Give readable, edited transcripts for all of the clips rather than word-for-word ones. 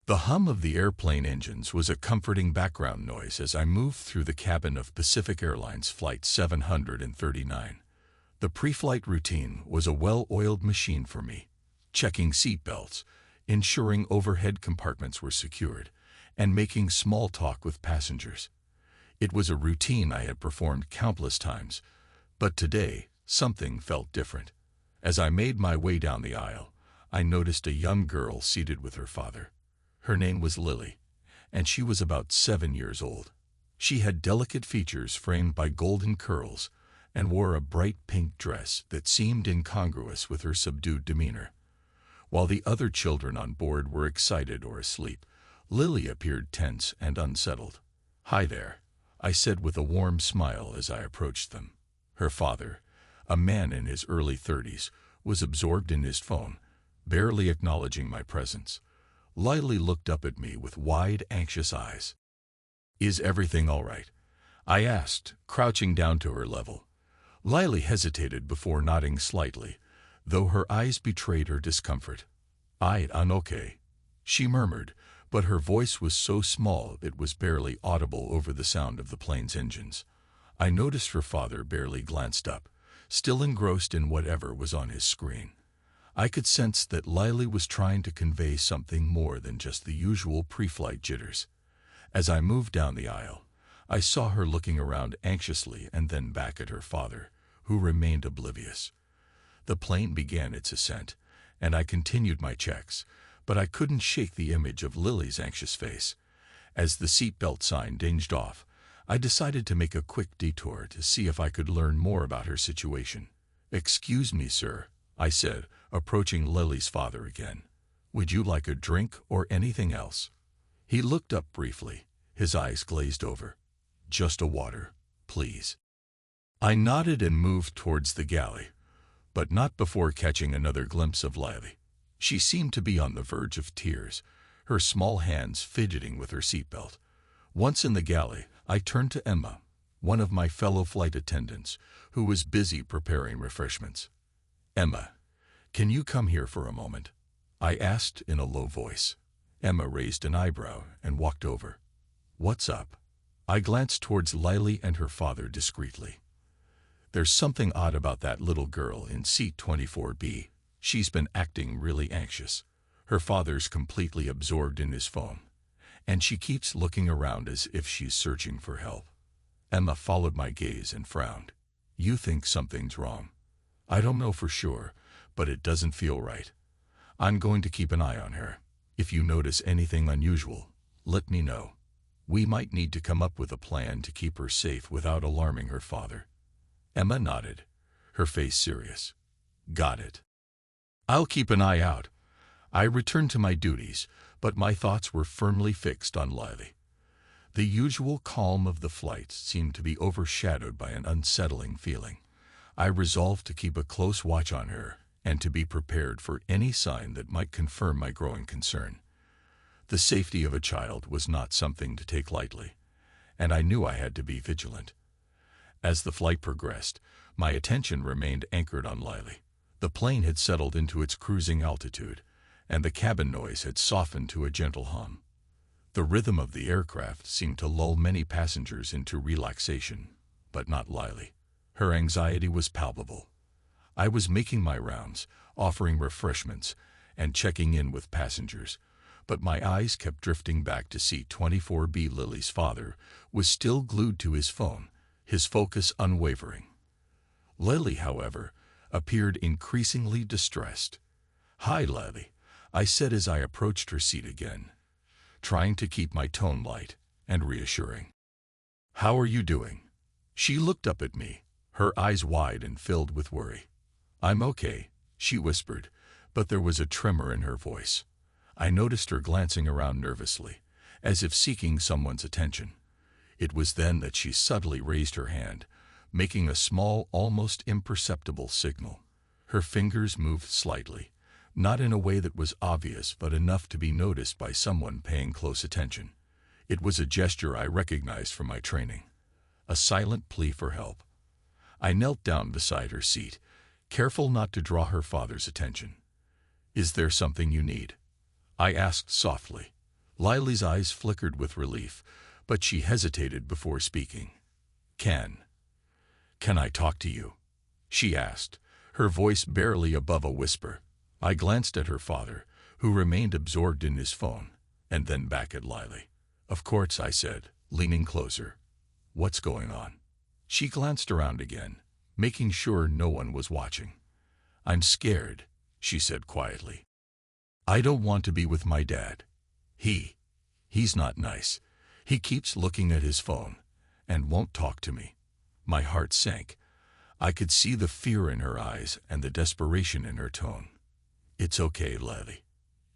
The hum of the airplane engines was a comforting background noise as I moved through the cabin of Pacific Airlines Flight 739. The pre-flight routine was a well-oiled machine for me, checking seat belts, ensuring overhead compartments were secured, and making small talk with passengers. It was a routine I had performed countless times, but today something felt different. As I made my way down the aisle, I noticed a young girl seated with her father. Her name was Lily, and she was about 7 years old. She had delicate features framed by golden curls and wore a bright pink dress that seemed incongruous with her subdued demeanor. While the other children on board were excited or asleep, Lily appeared tense and unsettled. "Hi there," I said with a warm smile as I approached them. Her father, a man in his early 30s, was absorbed in his phone, barely acknowledging my presence. Lily looked up at me with wide, anxious eyes. "Is everything all right?" I asked, crouching down to her level. Lily hesitated before nodding slightly, though her eyes betrayed her discomfort. "I'm okay," she murmured, but her voice was so small it was barely audible over the sound of the plane's engines. I noticed her father barely glanced up, still engrossed in whatever was on his screen. I could sense that Lily was trying to convey something more than just the usual pre-flight jitters. As I moved down the aisle, I saw her looking around anxiously and then back at her father, who remained oblivious. The plane began its ascent, and I continued my checks, but I couldn't shake the image of Lily's anxious face. As the seatbelt sign dinged off, I decided to make a quick detour to see if I could learn more about her situation. "Excuse me, sir," I said, approaching Lily's father again. "Would you like a drink or anything else?" He looked up briefly, his eyes glazed over. "Just a water, please." I nodded and moved towards the galley, but not before catching another glimpse of Lily. She seemed to be on the verge of tears, her small hands fidgeting with her seatbelt. Once in the galley, I turned to Emma, one of my fellow flight attendants, who was busy preparing refreshments. "Emma, can you come here for a moment?" I asked in a low voice. Emma raised an eyebrow and walked over. "What's up?" I glanced towards Lily and her father discreetly. "There's something odd about that little girl in seat 24B. She's been acting really anxious. Her father's completely absorbed in his phone, and she keeps looking around as if she's searching for help." Emma followed my gaze and frowned. "You think something's wrong?" "I don't know for sure, but it doesn't feel right. I'm going to keep an eye on her. If you notice anything unusual, let me know. We might need to come up with a plan to keep her safe without alarming her father." Emma nodded, her face serious. "Got it. I'll keep an eye out." I returned to my duties, but my thoughts were firmly fixed on Lily. The usual calm of the flight seemed to be overshadowed by an unsettling feeling. I resolved to keep a close watch on her and to be prepared for any sign that might confirm my growing concern. The safety of a child was not something to take lightly, and I knew I had to be vigilant. As the flight progressed, my attention remained anchored on Lily. The plane had settled into its cruising altitude, and the cabin noise had softened to a gentle hum. The rhythm of the aircraft seemed to lull many passengers into relaxation, but not Lily. Her anxiety was palpable. I was making my rounds, offering refreshments, and checking in with passengers, but my eyes kept drifting back to seat 24B. Lily's father was still glued to his phone, his focus unwavering. Lily, however, appeared increasingly distressed. "Hi, Lily," I said as I approached her seat again, trying to keep my tone light and reassuring. "How are you doing?" She looked up at me, her eyes wide and filled with worry. "I'm okay," she whispered, but there was a tremor in her voice. I noticed her glancing around nervously, as if seeking someone's attention. It was then that she subtly raised her hand, making a small, almost imperceptible signal. Her fingers moved slightly, not in a way that was obvious but enough to be noticed by someone paying close attention. It was a gesture I recognized from my training, a silent plea for help. I knelt down beside her seat, careful not to draw her father's attention. "Is there something you need?" I asked softly. Lily's eyes flickered with relief, but she hesitated before speaking. Can I talk to you?" she asked, her voice barely above a whisper. I glanced at her father, who remained absorbed in his phone, and then back at Lily. "Of course," I said, leaning closer. "What's going on?" She glanced around again, making sure no one was watching. "I'm scared," she said quietly. "I don't want to be with my dad. He's not nice. He keeps looking at his phone and won't talk to me." My heart sank. I could see the fear in her eyes and the desperation in her tone. "It's okay, Lily.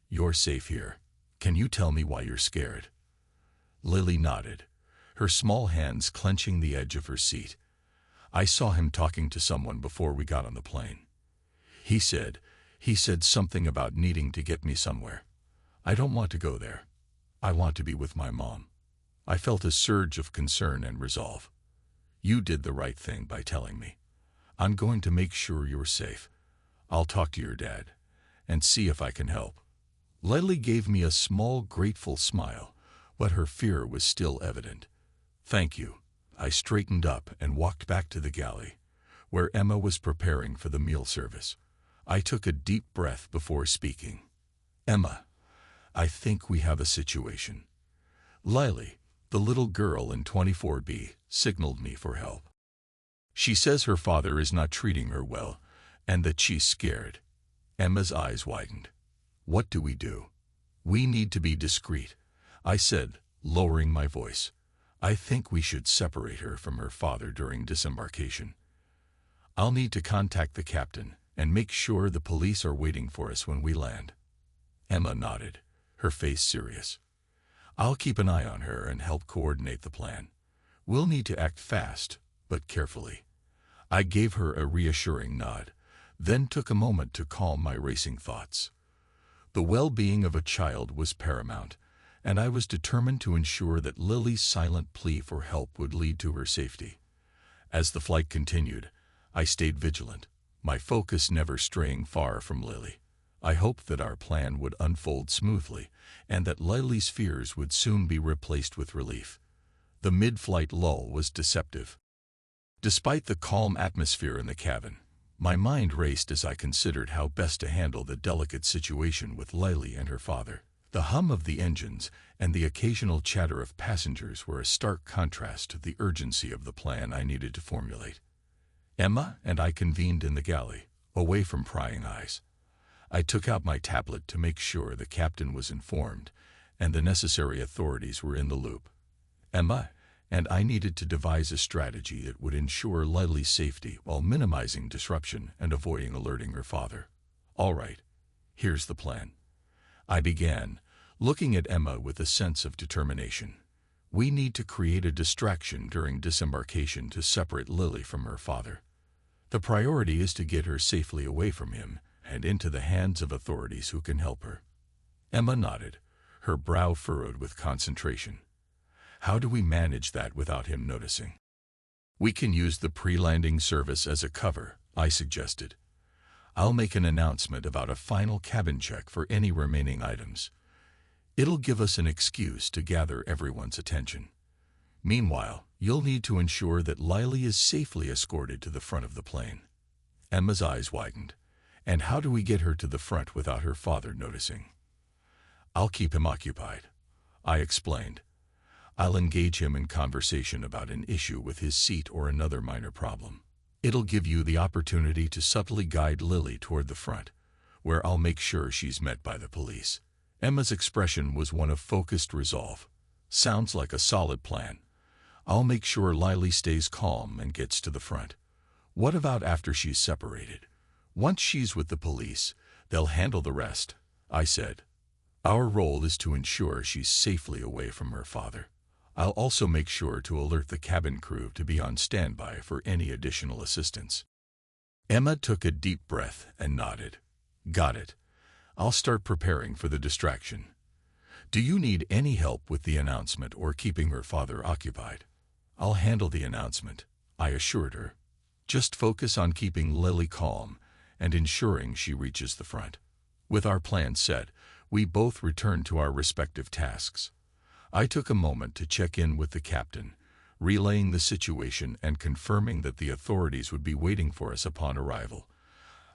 You're safe here. Can you tell me why you're scared?" Lily nodded, her small hands clenching the edge of her seat. "I saw him talking to someone before we got on the plane. He said something about needing to get me somewhere. I don't want to go there. I want to be with my mom." I felt a surge of concern and resolve. "You did the right thing by telling me. I'm going to make sure you're safe. I'll talk to your dad and see if I can help." Lily gave me a small, grateful smile, but her fear was still evident. "Thank you." I straightened up and walked back to the galley, where Emma was preparing for the meal service. I took a deep breath before speaking. "Emma, I think we have a situation." Lily, the little girl in 24B, signaled me for help. "She says her father is not treating her well, and that she's scared." Emma's eyes widened. "What do we do?" "We need to be discreet," I said, lowering my voice. "I think we should separate her from her father during disembarkation. I'll need to contact the captain and make sure the police are waiting for us when we land." Emma nodded, her face serious. "I'll keep an eye on her and help coordinate the plan. We'll need to act fast, but carefully." I gave her a reassuring nod, then took a moment to calm my racing thoughts. The well-being of a child was paramount, and I was determined to ensure that Lily's silent plea for help would lead to her safety. As the flight continued, I stayed vigilant, my focus never straying far from Lily. I hoped that our plan would unfold smoothly, and that Lily's fears would soon be replaced with relief. The mid-flight lull was deceptive. Despite the calm atmosphere in the cabin, my mind raced as I considered how best to handle the delicate situation with Lily and her father. The hum of the engines and the occasional chatter of passengers were a stark contrast to the urgency of the plan I needed to formulate. Emma and I convened in the galley, away from prying eyes. I took out my tablet to make sure the captain was informed and the necessary authorities were in the loop. Emma and I needed to devise a strategy that would ensure Lily's safety while minimizing disruption and avoiding alerting her father. "All right, here's the plan," I began, looking at Emma with a sense of determination. "We need to create a distraction during disembarkation to separate Lily from her father. The priority is to get her safely away from him and into the hands of authorities who can help her." Emma nodded, her brow furrowed with concentration. "How do we manage that without him noticing?" "We can use the pre-landing service as a cover," I suggested. "I'll make an announcement about a final cabin check for any remaining items. It'll give us an excuse to gather everyone's attention. Meanwhile, you'll need to ensure that Lily is safely escorted to the front of the plane." Emma's eyes widened. "And how do we get her to the front without her father noticing?" "I'll keep him occupied," I explained. "I'll engage him in conversation about an issue with his seat or another minor problem. It'll give you the opportunity to subtly guide Lily toward the front, where I'll make sure she's met by the police." Emma's expression was one of focused resolve. "Sounds like a solid plan. I'll make sure Lily stays calm and gets to the front. What about after she's separated? Once she's with the police, they'll handle the rest," I said. "Our role is to ensure she's safely away from her father. I'll also make sure to alert the cabin crew to be on standby for any additional assistance." Emma took a deep breath and nodded. "Got it. I'll start preparing for the distraction. Do you need any help with the announcement or keeping her father occupied?" "I'll handle the announcement," I assured her. "Just focus on keeping Lily calm and ensuring she reaches the front." With our plan set, We both returned to our respective tasks. I took a moment to check in with the captain, relaying the situation and confirming that the authorities would be waiting for us upon arrival.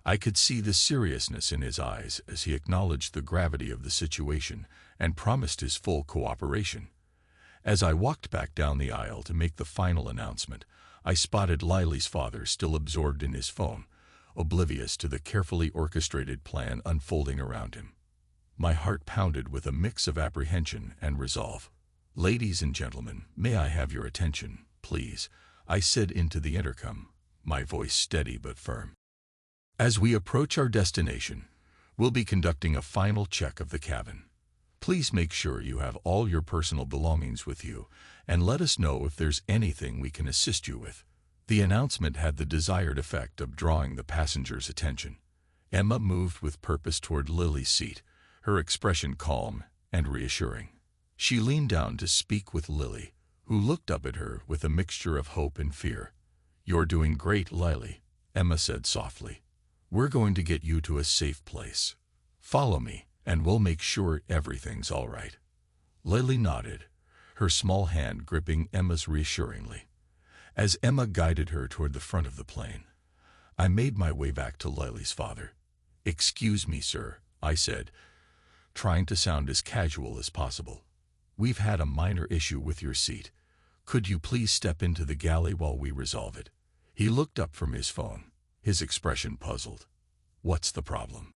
I could see the seriousness in his eyes as he acknowledged the gravity of the situation and promised his full cooperation. As I walked back down the aisle to make the final announcement, I spotted Lily's father still absorbed in his phone, oblivious to the carefully orchestrated plan unfolding around him. My heart pounded with a mix of apprehension and resolve. "Ladies and gentlemen, may I have your attention, please?" I said into the intercom, my voice steady but firm. "As we approach our destination, we'll be conducting a final check of the cabin. Please make sure you have all your personal belongings with you, and let us know if there's anything we can assist you with." The announcement had the desired effect of drawing the passengers' attention. Emma moved with purpose toward Lily's seat, her expression calm and reassuring. She leaned down to speak with Lily, who looked up at her with a mixture of hope and fear. "You're doing great, Lily," Emma said softly. "We're going to get you to a safe place. Follow me, and we'll make sure everything's all right." Lily nodded, her small hand gripping Emma's reassuringly. As Emma guided her toward the front of the plane, I made my way back to Lily's father. "Excuse me, sir," I said, trying to sound as casual as possible. "We've had a minor issue with your seat. Could you please step into the galley while we resolve it?" He looked up from his phone, his expression puzzled. "What's the problem?"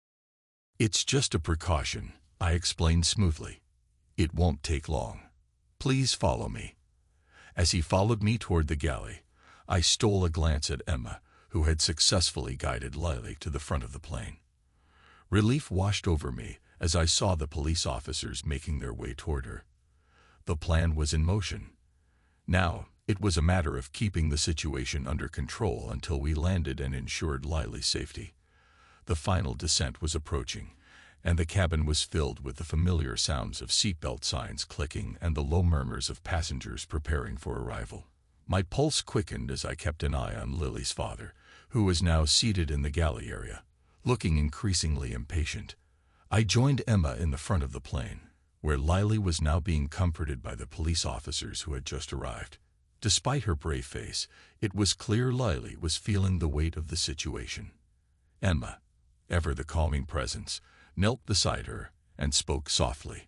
"It's just a precaution," I explained smoothly. "It won't take long. Please follow me." As he followed me toward the galley, I stole a glance at Emma, who had successfully guided Lily to the front of the plane. Relief washed over me as I saw the police officers making their way toward her. The plan was in motion. Now, it was a matter of keeping the situation under control until we landed and ensured Lily's safety. The final descent was approaching, and the cabin was filled with the familiar sounds of seatbelt signs clicking and the low murmurs of passengers preparing for arrival. My pulse quickened as I kept an eye on Lily's father, who was now seated in the galley area, looking increasingly impatient. I joined Emma in the front of the plane, where Lily was now being comforted by the police officers who had just arrived. Despite her brave face, it was clear Lily was feeling the weight of the situation. Emma, ever the calming presence, knelt beside her and spoke softly.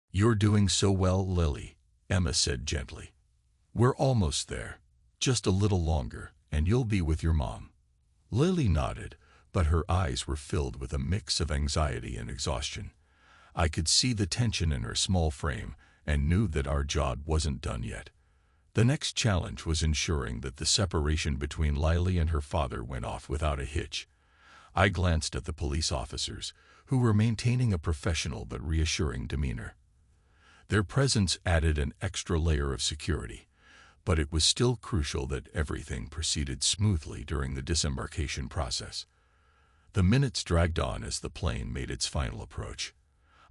"You're doing so well, Lily," Emma said gently. "We're almost there. Just a little longer, and you'll be with your mom." Lily nodded, but her eyes were filled with a mix of anxiety and exhaustion. I could see the tension in her small frame and knew that our job wasn't done yet. The next challenge was ensuring that the separation between Lily and her father went off without a hitch. I glanced at the police officers, who were maintaining a professional but reassuring demeanor. Their presence added an extra layer of security, but it was still crucial that everything proceeded smoothly during the disembarkation process. The minutes dragged on as the plane made its final approach.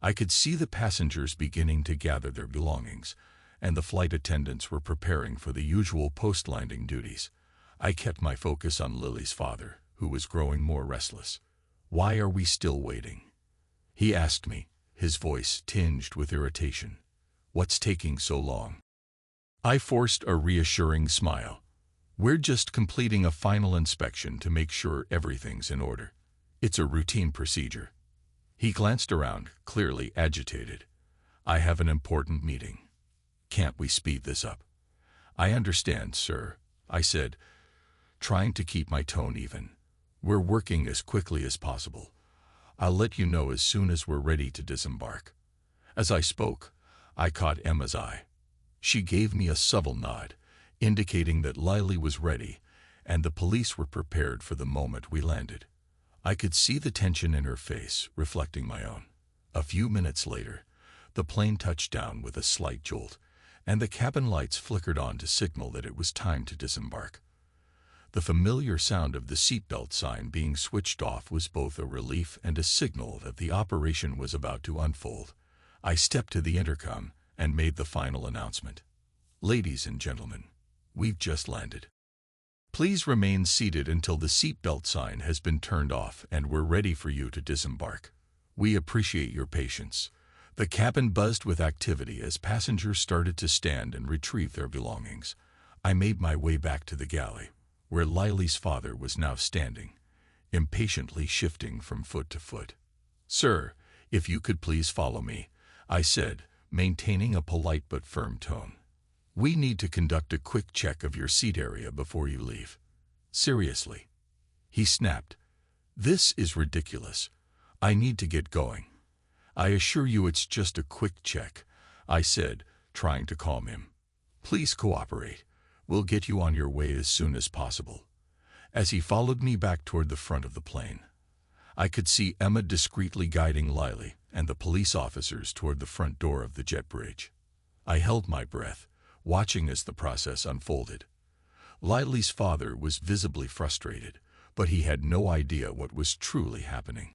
I could see the passengers beginning to gather their belongings, and the flight attendants were preparing for the usual post-landing duties. I kept my focus on Lily's father, who was growing more restless. "Why are we still waiting?" he asked me, his voice tinged with irritation. "What's taking so long?" I forced a reassuring smile. "We're just completing a final inspection to make sure everything's in order. It's a routine procedure." He glanced around, clearly agitated. "I have an important meeting. Can't we speed this up?" "I understand, sir," I said, trying to keep my tone even. "We're working as quickly as possible. I'll let you know as soon as we're ready to disembark." As I spoke, I caught Emma's eye. She gave me a subtle nod, indicating that Lily was ready, and the police were prepared for the moment we landed. I could see the tension in her face, reflecting my own. A few minutes later, the plane touched down with a slight jolt, and the cabin lights flickered on to signal that it was time to disembark. The familiar sound of the seatbelt sign being switched off was both a relief and a signal that the operation was about to unfold. I stepped to the intercom and made the final announcement. "Ladies and gentlemen, we've just landed. Please remain seated until the seatbelt sign has been turned off and we're ready for you to disembark. We appreciate your patience. The cabin buzzed with activity as passengers started to stand and retrieve their belongings. I made my way back to the galley, where Lily's father was now standing, impatiently shifting from foot to foot. "Sir, if you could please follow me," I said, maintaining a polite but firm tone. "We need to conduct a quick check of your seat area before you leave." "Seriously?" he snapped. "This is ridiculous. I need to get going." "I assure you it's just a quick check," I said, trying to calm him. "Please cooperate. We'll get you on your way as soon as possible." As he followed me back toward the front of the plane, I could see Emma discreetly guiding Lily and the police officers toward the front door of the jet bridge. I held my breath, watching as the process unfolded. Lily's father was visibly frustrated, but he had no idea what was truly happening.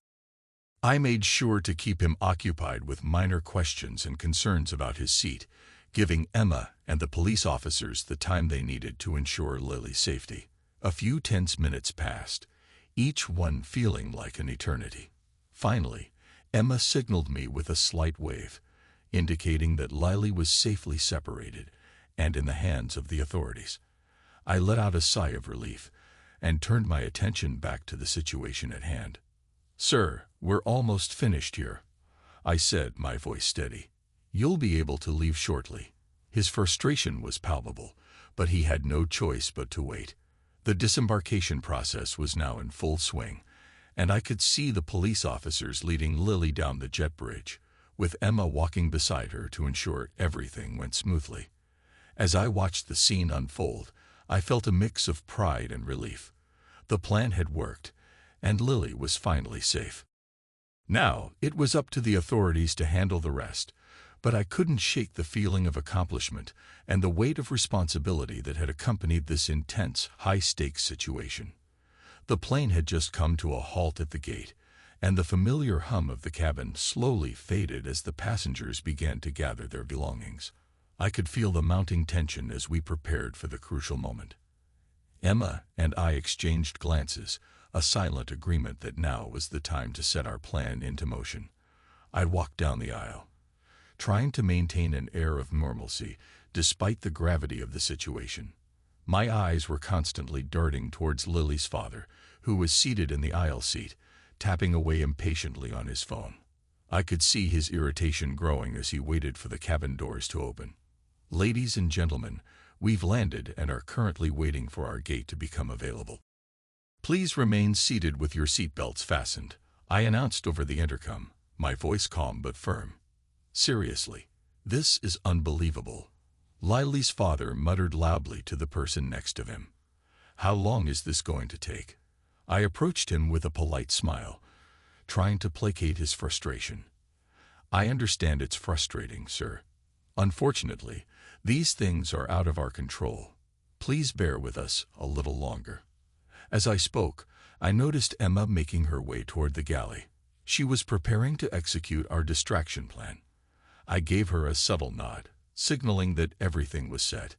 I made sure to keep him occupied with minor questions and concerns about his seat, giving Emma and the police officers the time they needed to ensure Lily's safety. A few tense minutes passed, each one feeling like an eternity. Finally, Emma signaled me with a slight wave, indicating that Lily was safely separated and in the hands of the authorities. I let out a sigh of relief and turned my attention back to the situation at hand. "Sir, we're almost finished here," I said, my voice steady. "You'll be able to leave shortly." His frustration was palpable, but he had no choice but to wait. The disembarkation process was now in full swing, and I could see the police officers leading Lily down the jet bridge, with Emma walking beside her to ensure everything went smoothly. As I watched the scene unfold, I felt a mix of pride and relief. The plan had worked, and Lily was finally safe. Now, it was up to the authorities to handle the rest, but I couldn't shake the feeling of accomplishment and the weight of responsibility that had accompanied this intense, high-stakes situation. The plane had just come to a halt at the gate, and the familiar hum of the cabin slowly faded as the passengers began to gather their belongings. I could feel the mounting tension as we prepared for the crucial moment. Emma and I exchanged glances, a silent agreement that now was the time to set our plan into motion. I walked down the aisle, trying to maintain an air of normalcy despite the gravity of the situation. My eyes were constantly darting towards Lily's father, who was seated in the aisle seat, tapping away impatiently on his phone. I could see his irritation growing as he waited for the cabin doors to open. "Ladies and gentlemen, we've landed and are currently waiting for our gate to become available. Please remain seated with your seatbelts fastened," I announced over the intercom, my voice calm but firm. "Seriously, this is unbelievable," Lily's father muttered loudly to the person next to him. "How long is this going to take?" I approached him with a polite smile, trying to placate his frustration. "I understand it's frustrating, sir. Unfortunately, these things are out of our control. Please bear with us a little longer." As I spoke, I noticed Emma making her way toward the galley. She was preparing to execute our distraction plan. I gave her a subtle nod, signaling that everything was set.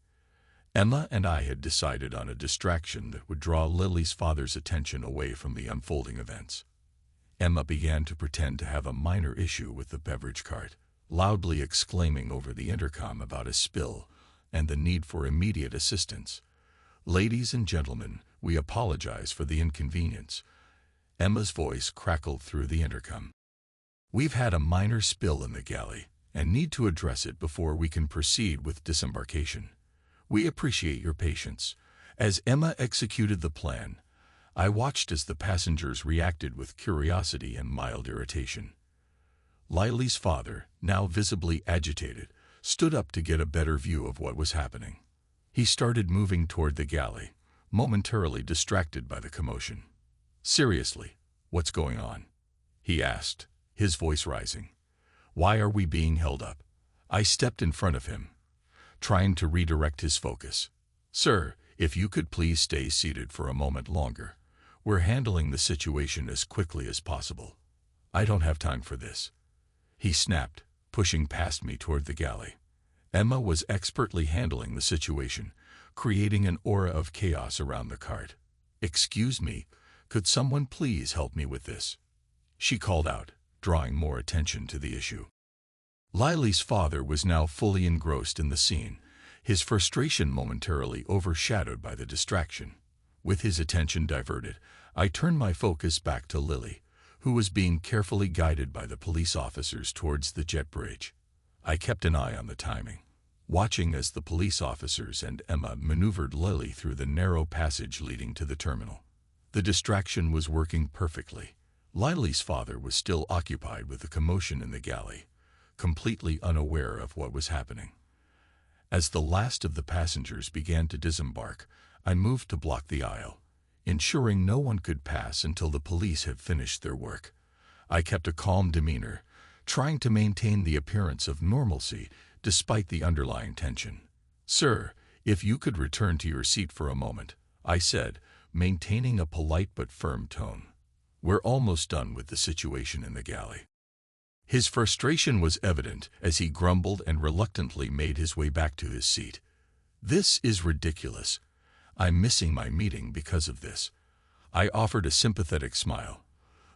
Emma and I had decided on a distraction that would draw Lily's father's attention away from the unfolding events. Emma began to pretend to have a minor issue with the beverage cart, loudly exclaiming over the intercom about a spill and the need for immediate assistance. "Ladies and gentlemen, we apologize for the inconvenience." Emma's voice crackled through the intercom. "We've had a minor spill in the galley and need to address it before we can proceed with disembarkation. We appreciate your patience." As Emma executed the plan, I watched as the passengers reacted with curiosity and mild irritation. Lily's father, now visibly agitated, stood up to get a better view of what was happening. He started moving toward the galley, momentarily distracted by the commotion. "Seriously, what's going on?" he asked, his voice rising. "Why are we being held up?" I stepped in front of him, trying to redirect his focus. "Sir, if you could please stay seated for a moment longer. We're handling the situation as quickly as possible." "I don't have time for this," he snapped, pushing past me toward the galley. Emma was expertly handling the situation, creating an aura of chaos around the cart. "Excuse me, could someone please help me with this?" she called out, drawing more attention to the issue. Lily's father was now fully engrossed in the scene, his frustration momentarily overshadowed by the distraction. With his attention diverted, I turned my focus back to Lily, who was being carefully guided by the police officers towards the jet bridge. I kept an eye on the timing, watching as the police officers and Emma maneuvered Lily through the narrow passage leading to the terminal. The distraction was working perfectly. Lily's father was still occupied with the commotion in the galley, completely unaware of what was happening. As the last of the passengers began to disembark, I moved to block the aisle, ensuring no one could pass until the police had finished their work. I kept a calm demeanor, trying to maintain the appearance of normalcy despite the underlying tension. "Sir, if you could return to your seat for a moment," I said, maintaining a polite but firm tone. "We're almost done with the situation in the galley." His frustration was evident as he grumbled and reluctantly made his way back to his seat. "This is ridiculous. I'm missing my meeting because of this." I offered a sympathetic smile,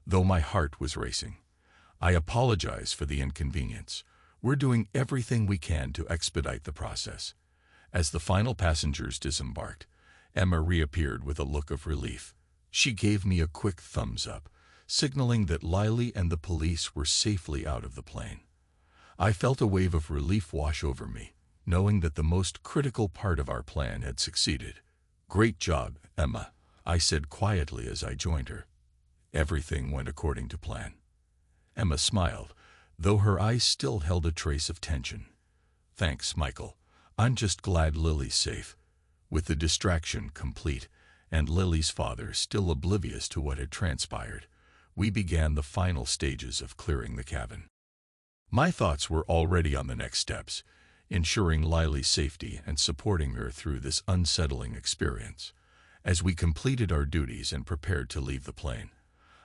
though my heart was racing. "I apologize for the inconvenience. We're doing everything we can to expedite the process." As the final passengers disembarked, Emma reappeared with a look of relief. She gave me a quick thumbs up, signaling that Lily and the police were safely out of the plane. I felt a wave of relief wash over me, knowing that the most critical part of our plan had succeeded. "Great job, Emma," I said quietly as I joined her. Everything went according to plan. Emma smiled, though her eyes still held a trace of tension. "Thanks, Michael. I'm just glad Lily's safe." With the distraction complete, and Lily's father still oblivious to what had transpired, we began the final stages of clearing the cabin. My thoughts were already on the next steps, ensuring Lily's safety and supporting her through this unsettling experience. As we completed our duties and prepared to leave the plane,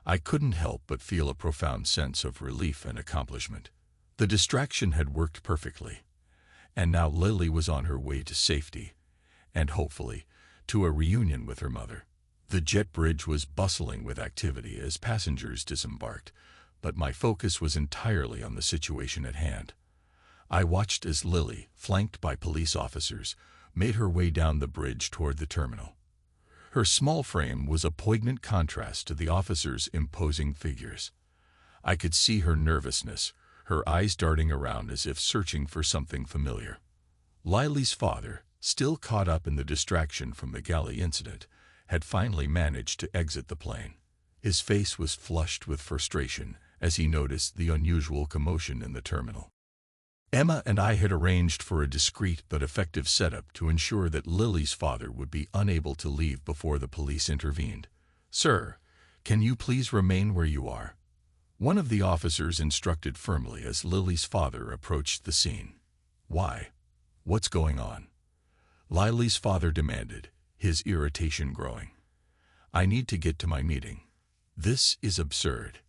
I couldn't help but feel a profound sense of relief and accomplishment. The distraction had worked perfectly, and now Lily was on her way to safety, and hopefully, to a reunion with her mother. The jet bridge was bustling with activity as passengers disembarked, but my focus was entirely on the situation at hand. I watched as Lily, flanked by police officers, made her way down the bridge toward the terminal. Her small frame was a poignant contrast to the officers' imposing figures. I could see her nervousness, her eyes darting around as if searching for something familiar. Lily's father, still caught up in the distraction from the galley incident, had finally managed to exit the plane. His face was flushed with frustration as he noticed the unusual commotion in the terminal. Emma and I had arranged for a discreet but effective setup to ensure that Lily's father would be unable to leave before the police intervened. "Sir, can you please remain where you are?" one of the officers instructed firmly as Lily's father approached the scene. "Why? What's going on?" Lily's father demanded, his irritation growing. "I need to get to my meeting." "This is absurd."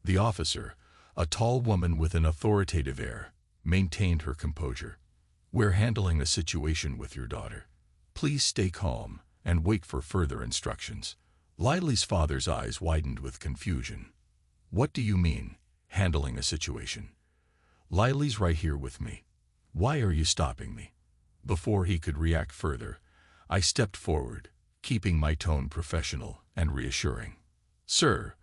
The officer, a tall woman with an authoritative air, maintained her composure. "We're handling a situation with your daughter. Please stay calm and wait for further instructions." Lily's father's eyes widened with confusion. "What do you mean, handling a situation? Lily's right here with me. Why are you stopping me?" Before he could react further, I stepped forward, keeping my tone professional and reassuring. "Sir,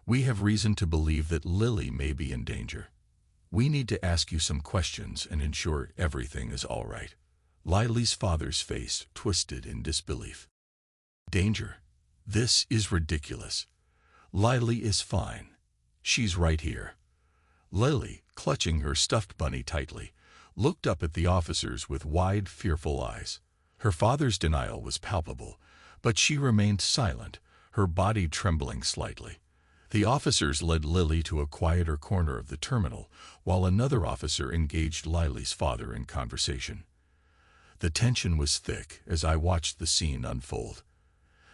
we have reason to believe that Lily may be in danger. We need to ask you some questions and ensure everything is all right." Lily's father's face twisted in disbelief. "Danger? This is ridiculous. Lily is fine. She's right here." Lily, clutching her stuffed bunny tightly, looked up at the officers with wide, fearful eyes. Her father's denial was palpable, but she remained silent, her body trembling slightly. The officers led Lily to a quieter corner of the terminal, while another officer engaged Lily's father in conversation. The tension was thick as I watched the scene unfold.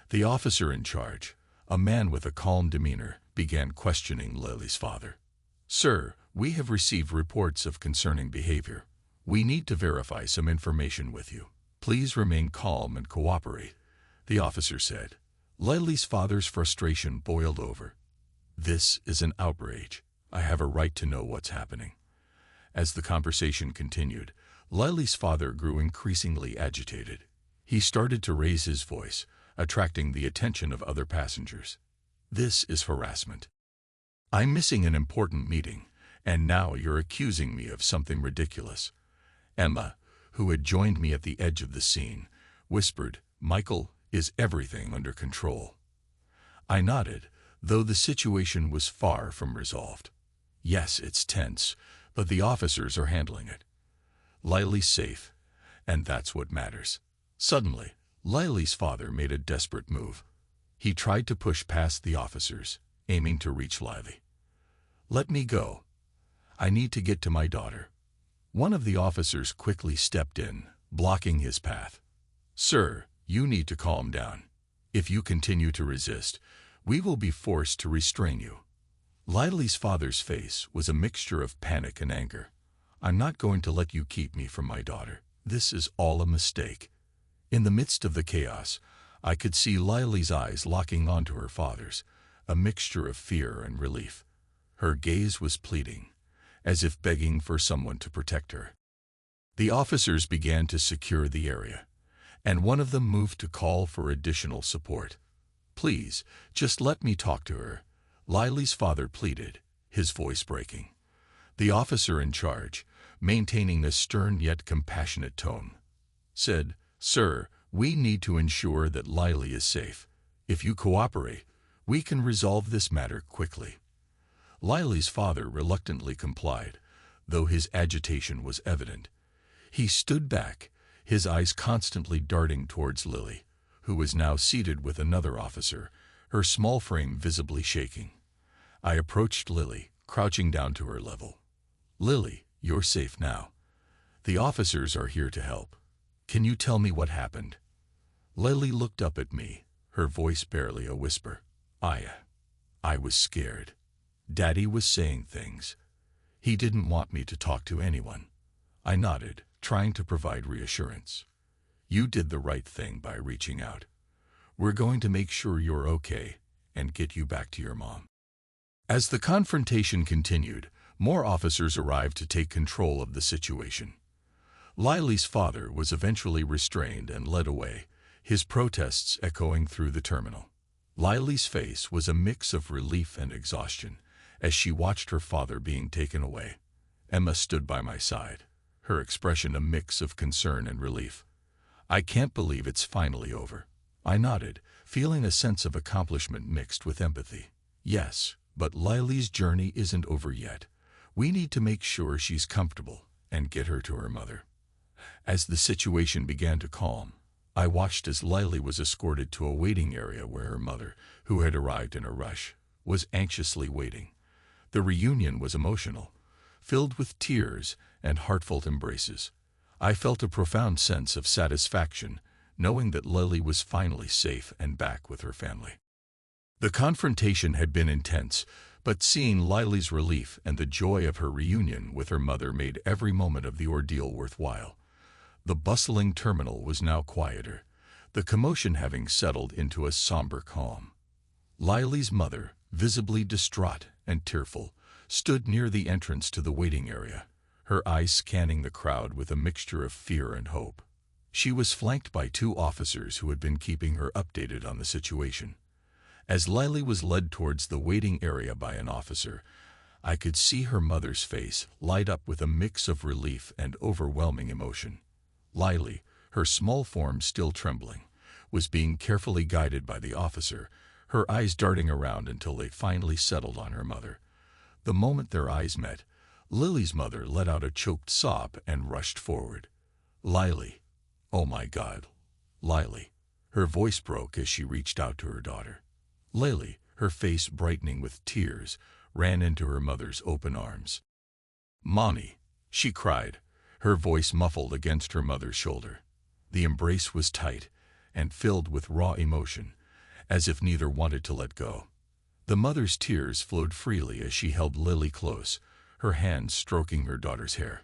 The officer in charge, a man with a calm demeanor, began questioning Lily's father. "Sir, we have received reports of concerning behavior. We need to verify some information with you. Please remain calm and cooperate," the officer said. Lily's father's frustration boiled over. "This is an outrage," I have a right to know what's happening." As the conversation continued, Lily's father grew increasingly agitated. He started to raise his voice, attracting the attention of other passengers. "This is harassment. I'm missing an important meeting, and now you're accusing me of something ridiculous." Emma, who had joined me at the edge of the scene, whispered, "Michael, is everything under control?" I nodded, though the situation was far from resolved. "Yes, it's tense, but the officers are handling it. Lily's safe, and that's what matters." Suddenly, Lily's father made a desperate move. He tried to push past the officers, aiming to reach Lily. "Let me go. I need to get to my daughter." One of the officers quickly stepped in, blocking his path. "Sir, you need to calm down. If you continue to resist, we will be forced to restrain you." Lily's father's face was a mixture of panic and anger. "I'm not going to let you keep me from my daughter. This is all a mistake." In the midst of the chaos, I could see Lily's eyes locking onto her father's, a mixture of fear and relief. Her gaze was pleading, as if begging for someone to protect her. The officers began to secure the area, and one of them moved to call for additional support. "Please, just let me talk to her," Lily's father pleaded, his voice breaking. The officer in charge, maintaining a stern yet compassionate tone, said, "Sir, we need to ensure that Lily is safe. If you cooperate, we can resolve this matter quickly." Lily's father reluctantly complied, though his agitation was evident. He stood back, his eyes constantly darting towards Lily, who was now seated with another officer, her small frame visibly shaking. I approached Lily, crouching down to her level. "Lily, you're safe now. The officers are here to help. Can you tell me what happened?" Lily looked up at me, her voice barely a whisper. I was scared. Daddy was saying things. He didn't want me to talk to anyone." I nodded, trying to provide reassurance. "You did the right thing by reaching out. We're going to make sure you're okay and get you back to your mom." As the confrontation continued, more officers arrived to take control of the situation. Lily's father was eventually restrained and led away, his protests echoing through the terminal. Lily's face was a mix of relief and exhaustion as she watched her father being taken away. Emma stood by my side, her expression a mix of concern and relief. "I can't believe it's finally over." I nodded, feeling a sense of accomplishment mixed with empathy. "Yes, but Lily's journey isn't over yet. We need to make sure she's comfortable and get her to her mother." As the situation began to calm, I watched as Lily was escorted to a waiting area where her mother, who had arrived in a rush, was anxiously waiting. The reunion was emotional, filled with tears and heartfelt embraces. I felt a profound sense of satisfaction, knowing that Lily was finally safe and back with her family. The confrontation had been intense, but seeing Lily's relief and the joy of her reunion with her mother made every moment of the ordeal worthwhile. The bustling terminal was now quieter, the commotion having settled into a somber calm. Lily's mother, visibly distraught and tearful, stood near the entrance to the waiting area, her eyes scanning the crowd with a mixture of fear and hope. She was flanked by two officers who had been keeping her updated on the situation. As Lily was led towards the waiting area by an officer, I could see her mother's face light up with a mix of relief and overwhelming emotion. Lily, her small form still trembling, was being carefully guided by the officer, her eyes darting around until they finally settled on her mother. The moment their eyes met, Lily's mother let out a choked sob and rushed forward. "Lily, oh my God, Lily." Her voice broke as she reached out to her daughter. Lily, her face brightening with tears, ran into her mother's open arms. "Mommy," she cried, her voice muffled against her mother's shoulder. The embrace was tight and filled with raw emotion, as if neither wanted to let go. The mother's tears flowed freely as she held Lily close, her hands stroking her daughter's hair.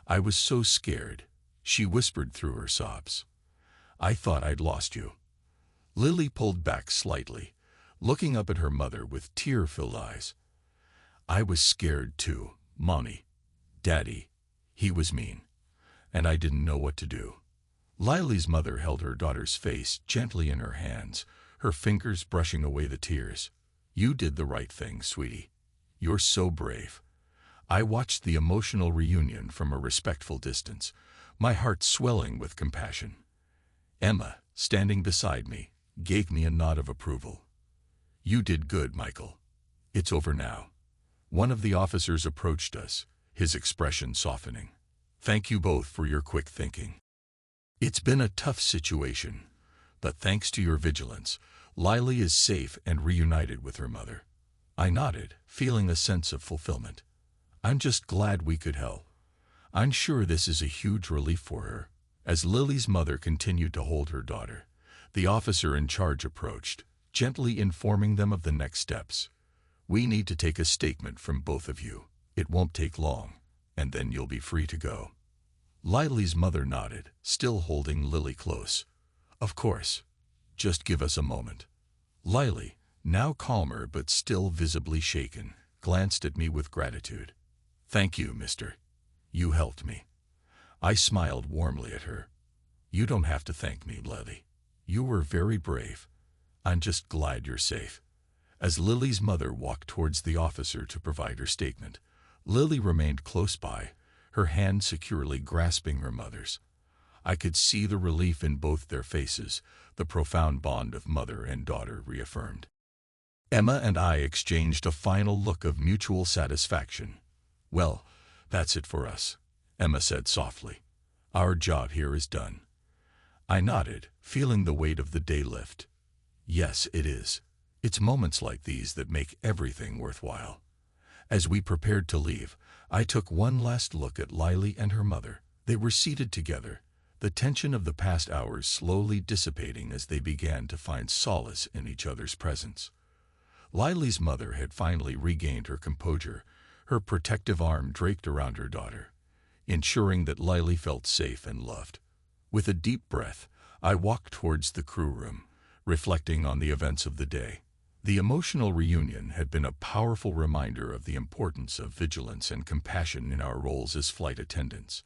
"I was so scared," she whispered through her sobs. "I thought I'd lost you." Lily pulled back slightly, looking up at her mother with tear-filled eyes. I was scared too, Mommy. Daddy. He was mean. And I didn't know what to do. Lily's mother held her daughter's face gently in her hands, her fingers brushing away the tears. You did the right thing, sweetie. You're so brave. I watched the emotional reunion from a respectful distance, my heart swelling with compassion. Emma, standing beside me, gave me a nod of approval. You did good, Michael. It's over now. One of the officers approached us, his expression softening. Thank you both for your quick thinking. It's been a tough situation, but thanks to your vigilance, Lily is safe and reunited with her mother. I nodded, feeling a sense of fulfillment. I'm just glad we could help. I'm sure this is a huge relief for her. As Lily's mother continued to hold her daughter, the officer in charge approached, gently informing them of the next steps. We need to take a statement from both of you. It won't take long, and then you'll be free to go. Lily's mother nodded, still holding Lily close. Of course. Just give us a moment. Lily, now calmer but still visibly shaken, glanced at me with gratitude. Thank you, mister. You helped me. I smiled warmly at her. You don't have to thank me, Lily. You were very brave. I'm just glad you're safe. As Lily's mother walked towards the officer to provide her statement, Lily remained close by, her hand securely grasping her mother's. I could see the relief in both their faces, the profound bond of mother and daughter reaffirmed. Emma and I exchanged a final look of mutual satisfaction. Well, that's it for us, Emma said softly. Our job here is done. I nodded, feeling the weight of the day lift. Yes, it is. It's moments like these that make everything worthwhile. As we prepared to leave, I took one last look at Lily and her mother. They were seated together, the tension of the past hours slowly dissipating as they began to find solace in each other's presence. Lily's mother had finally regained her composure, her protective arm draped around her daughter, ensuring that Lily felt safe and loved. With a deep breath, I walked towards the crew room, reflecting on the events of the day. The emotional reunion had been a powerful reminder of the importance of vigilance and compassion in our roles as flight attendants.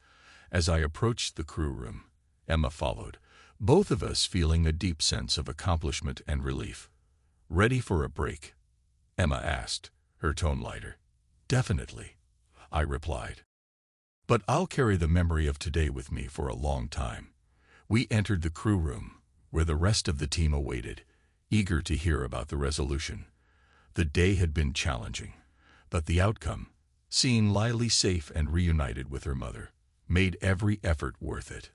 As I approached the crew room, Emma followed, both of us feeling a deep sense of accomplishment and relief. Ready for a break? Emma asked, her tone lighter. Definitely, I replied. But I'll carry the memory of today with me for a long time. We entered the crew room, where the rest of the team awaited, eager to hear about the resolution. The day had been challenging, but the outcome, seeing Lily safe and reunited with her mother, made every effort worth it.